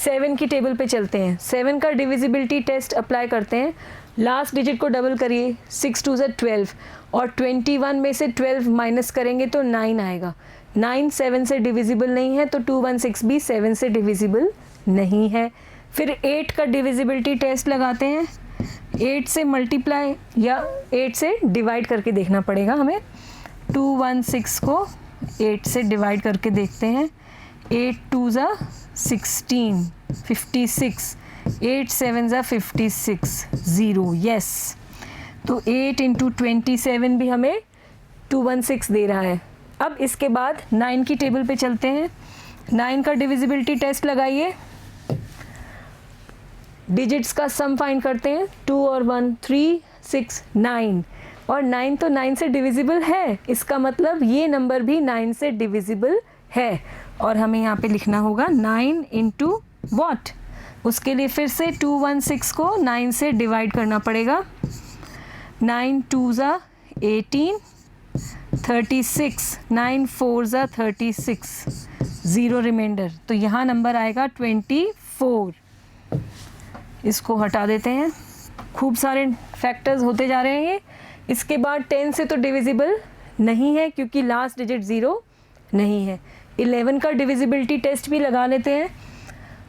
7 की टेबल पे चलते हैं। 7 का डिविजिबिलिटी टेस्ट अप्लाई करते हैं। लास्ट डिजिट को डबल करिए, 6 2 ज़ा 12 और 21 में से 12 माइनस करेंगे तो 9 आएगा। 9 7 से डिविजिबल नहीं है तो 216 भी 7 से डिविजिबल नहीं है। फिर 8 का डिविजिबिलिटी टेस्ट लगाते हैं। 8 से मल्टीप्लाई या 8 से डिवाइड करके देखना पड़ेगा हमें। 216 को 8 से डिवाइड करके देखते हैं। 8 2 ज़ा 16, 56, 8 7 ज़ा 56, 0, यस। तो 8 इंटू 27 भी हमें 216 दे रहा है। अब इसके बाद 9 की टेबल पे चलते हैं। 9 का डिविजिबिलिटी टेस्ट लगाइए। डिजिट्स का सम फाइंड करते हैं। 2 और 1 3 6 9 और 9 तो 9 से डिविजिबल है, इसका मतलब ये नंबर भी 9 से डिविजिबल है और हमें यहाँ पे लिखना होगा 9 इंटू वॉट। उसके लिए फिर से 216 को 9 से डिवाइड करना पड़ेगा। 9 2 ज़ा 18, 36, 9 4 ज़ा 36, 0 रिमाइंडर, तो यहाँ नंबर आएगा 24। इसको हटा देते हैं। खूब सारे फैक्टर्स होते जा रहे हैं ये। इसके बाद 10 से तो डिविजिबल नहीं है क्योंकि लास्ट डिजिट 0 नहीं है। 11 का डिविजिबिलिटी टेस्ट भी लगा लेते हैं।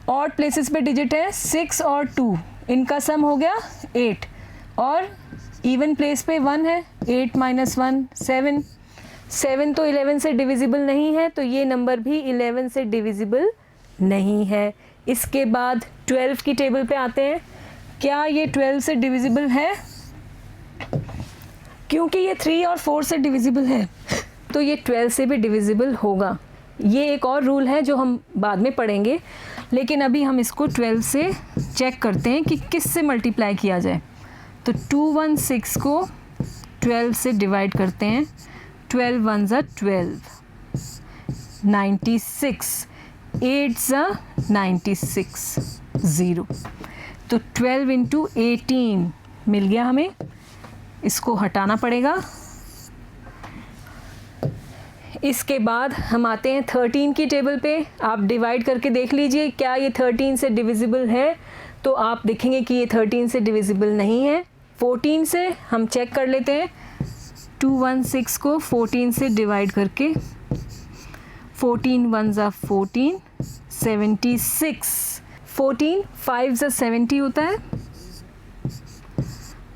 ऑड प्लेसेस पे डिजिट है 6 और 2, इनका सम हो गया 8 और इवन प्लेस पे 1 है, 8 माइनस 1 7, 7 तो 11 से डिविजिबल नहीं है, तो ये नंबर भी 11 से डिविजिबल नहीं है। इसके बाद 12 की टेबल पे आते हैं, क्या ये 12 से डिविजिबल है? क्योंकि ये 3 और 4 से डिविजिबल है तो ये 12 से भी डिविजिबल होगा। ये एक और रूल है जो हम बाद में पढ़ेंगे, लेकिन अभी हम इसको 12 से चेक करते हैं कि किस से मल्टीप्लाई किया जाए। तो 216 को 12 से डिवाइड करते हैं, 12 1 ज़ा 12, 96, 8 ज़ा 96, 0। तो 12 इंटू 18 मिल गया हमें, इसको हटाना पड़ेगा। इसके बाद हम आते हैं 13 की टेबल पे। आप डिवाइड करके देख लीजिए क्या ये 13 से डिविजिबल है, तो आप देखेंगे कि ये 13 से डिविजिबल नहीं है। 14 से हम चेक कर लेते हैं, 216 को 14 से डिवाइड करके, 14 1 ज़ा 14, 76, 14 5 ज़ा 70 होता है,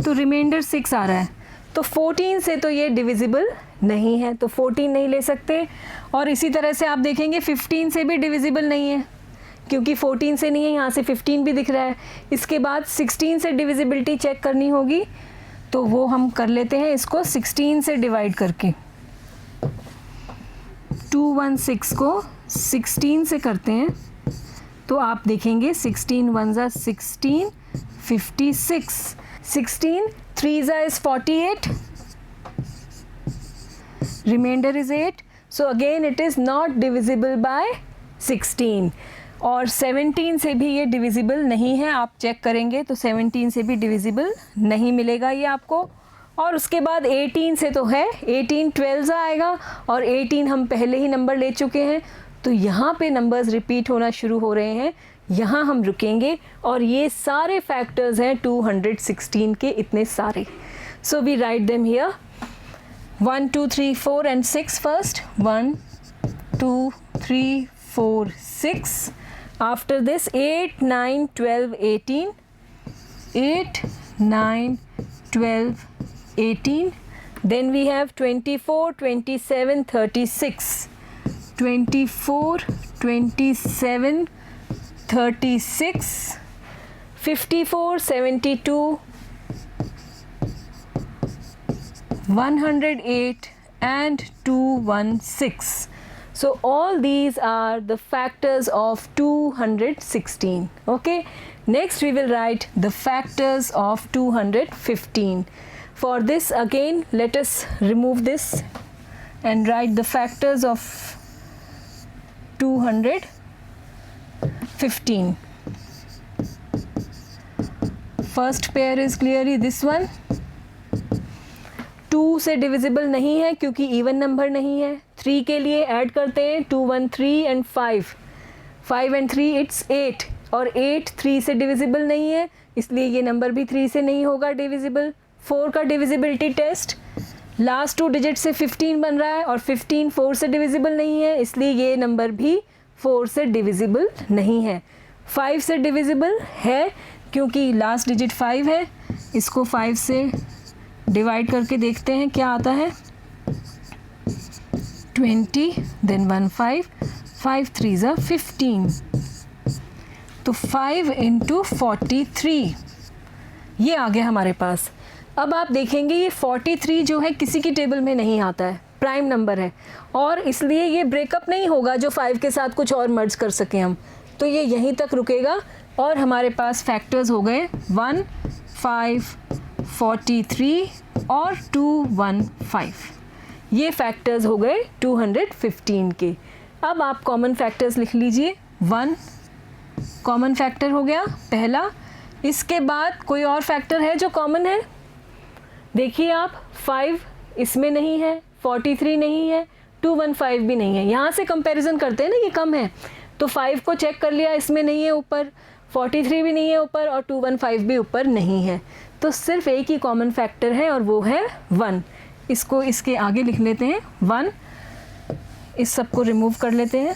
तो रिमाइंडर 6 आ रहा है। तो 14 से तो ये डिविजिबल नहीं है, तो 14 नहीं ले सकते। और इसी तरह से आप देखेंगे 15 से भी डिविजिबल नहीं है, क्योंकि 14 से नहीं है, यहाँ से 15 भी दिख रहा है। इसके बाद 16 से डिविजिबिलिटी चेक करनी होगी, तो वो हम कर लेते हैं इसको 16 से डिवाइड करके। 216 को 16 से करते हैं, तो आप देखेंगे 16 1 ज़ा 16, 56, 16 3 ज़ा is 48, remainder is 8, so again it is not divisible by 16। और 17 से भी ये डिविजिबल नहीं है, आप चेक करेंगे तो 17 से भी डिविजिबल नहीं मिलेगा ये आपको। और उसके बाद 18 से तो है, 18 12 आएगा, और 18 हम पहले ही नंबर ले चुके हैं, तो यहाँ पे नंबर्स रिपीट होना शुरू हो रहे हैं, यहाँ हम रुकेंगे। और ये सारे फैक्टर्स हैं 216 के, इतने सारे। So we write them here, 1 2 3 4 and 6 first, 1 2 3 4 6, after this 8 9 12 18, 8 9 12 18, then we have 24 27 36, 24 27 36, 54 72, 108 and 216. So all these are the factors of 216. Okay, next we will write the factors of 215. For this again let us remove this and write the factors of 215. First pair is clearly this one. 2 से डिविजिबल नहीं है क्योंकि इवन नंबर नहीं है। 3 के लिए ऐड करते हैं 2 1 3 and 5, 5 and 3 it's 8, और 8 3 से डिविजिबल नहीं है, इसलिए ये नंबर भी 3 से नहीं होगा डिविजिबल। 4 का डिविजिबिलिटी टेस्ट, लास्ट 2 डिजिट से 15 बन रहा है, और 15 4 से डिविजिबल नहीं है, इसलिए ये नंबर भी 4 से डिविजिबल नहीं है। 5 से डिविजिबल है क्योंकि लास्ट डिजिट 5 है, इसको 5 से डिवाइड करके देखते हैं क्या आता है। 20 देन 1 5, 5 3 ज़ा 15, तो 5 इंटू 43 ये आ गया हमारे पास। अब आप देखेंगे ये 43 जो है किसी की टेबल में नहीं आता है, प्राइम नंबर है, और इसलिए ये ब्रेकअप नहीं होगा जो 5 के साथ कुछ और मर्ज कर सकें हम, तो ये यहीं तक रुकेगा। और हमारे पास फैक्टर्स हो गए 1 5 43 और 215, ये फैक्टर्स हो गए 215 के। अब आप कॉमन फैक्टर्स लिख लीजिए। 1 कॉमन फैक्टर हो गया पहला। इसके बाद कोई और फैक्टर है जो कॉमन है, देखिए आप, 5 इसमें नहीं है, 43 नहीं है, 215 भी नहीं है। यहाँ से कंपैरिजन करते हैं ना, ये कम है, तो 5 को चेक कर लिया, इसमें नहीं है ऊपर, 43 भी नहीं है ऊपर, और 215 भी ऊपर नहीं है, तो सिर्फ एक ही कॉमन फैक्टर है और वो है 1। इसको इसके आगे लिख लेते हैं 1, इस सब को रिमूव कर लेते हैं।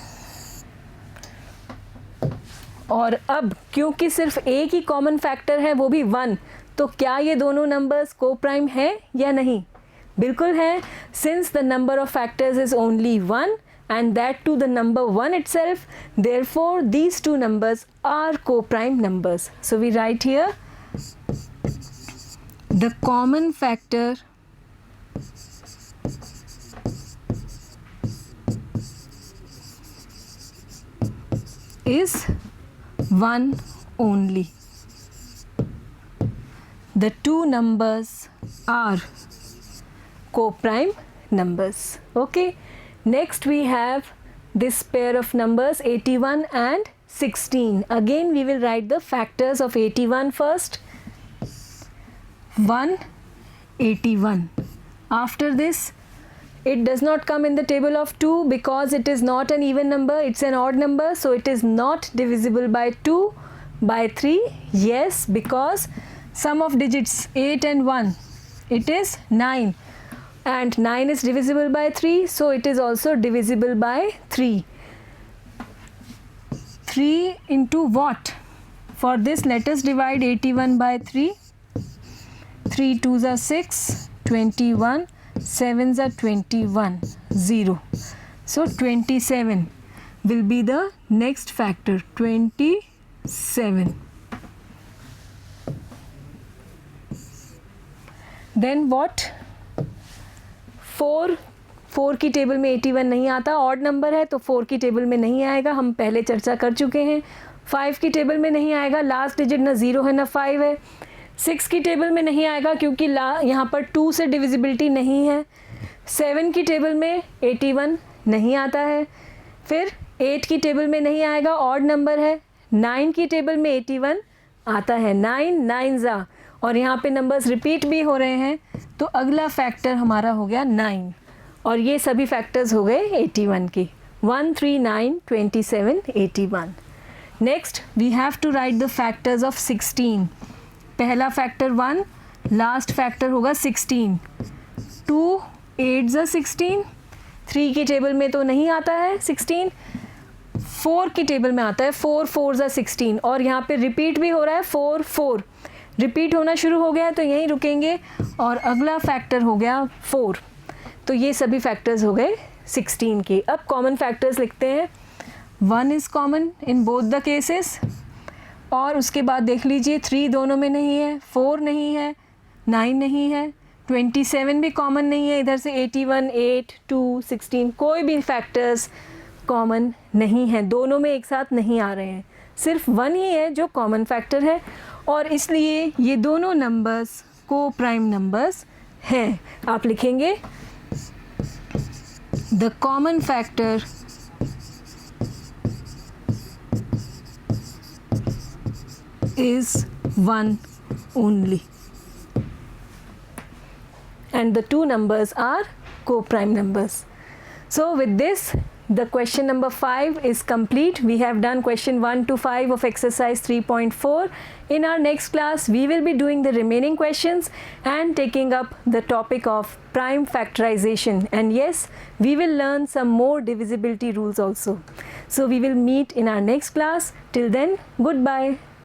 और अब क्योंकि सिर्फ एक ही कॉमन फैक्टर है वो भी 1, तो क्या ये दोनों नंबर्स को प्राइम है या नहीं? बिल्कुल है, since the number of factors is only 1 and that to the number 1 itself, therefore these two numbers are co-prime numbers. So we write here the common factor is 1 only. The two numbers are co-prime numbers. Okay. Next we have this pair of numbers 81 and 16. Again we will write the factors of 81 first. 181. After this, it does not come in the table of 2 because it is not an even number, it's an odd number, so it is not divisible by 2, by 3. Yes, because sum of digits 8 and 1, it is 9. And 9 is divisible by 3, so it is also divisible by 3. 3 into what? For this, let us divide 81 by 3. 3 2s are 6, 21, 7s are 21, 0. So 27 will be the next factor, 27. Then what? 4 की टेबल में 81 नहीं आता, ऑड नंबर है तो 4 की टेबल में नहीं आएगा, हम पहले चर्चा कर चुके हैं. 5 की टेबल में नहीं आएगा, लास्ट डिजिट ना 0 है ना 5 है. 6 की टेबल में नहीं आएगा क्योंकि यहाँ पर 2 से डिविजिबिलिटी नहीं है. 7 की टेबल में 81 नहीं आता है. फिर 8 की टेबल में नहीं आएगा, ऑड नंबर है. 9 की टेबल में 81 आता है, 9 9 और यहाँ पे नंबर्स रिपीट भी हो रहे हैं, तो अगला फैक्टर हमारा हो गया 9 और ये सभी फैक्टर्स हो गए 81 के. 1 3 9 27 81. Next we have to write the factors of 16. पहला फैक्टर 1, लास्ट फैक्टर होगा 16. 2 8s are 16. 3 की टेबल में तो नहीं आता है 16. 4 की टेबल में आता है, 4 4s are 16 और यहाँ पे रिपीट भी हो रहा है, 4 4 रिपीट होना शुरू हो गया है तो यहीं रुकेंगे और अगला फैक्टर हो गया 4. तो ये सभी फैक्टर्स हो गए 16 के. अब कॉमन फैक्टर्स लिखते हैं. 1 is common in both the cases और उसके बाद देख लीजिए 3 दोनों में नहीं है, 4 नहीं है, 9 नहीं है, 27 भी कॉमन नहीं है. इधर से 81 8 2 16 कोई भी फैक्टर्स कॉमन नहीं है, दोनों में एक साथ नहीं आ रहे हैं. सिर्फ 1 ही है जो कॉमन फैक्टर है और इसलिए ये दोनों नंबर्स को प्राइम नंबर्स हैं. आप लिखेंगे the common factor is 1 only and the two numbers are co-prime numbers. So with this the question number 5 is complete. We have done question 1 to 5 of exercise 3.4. In our next class we will be doing the remaining questions and taking up the topic of prime factorization, and yes, we will learn some more divisibility rules also. So we will meet in our next class. Till then, goodbye.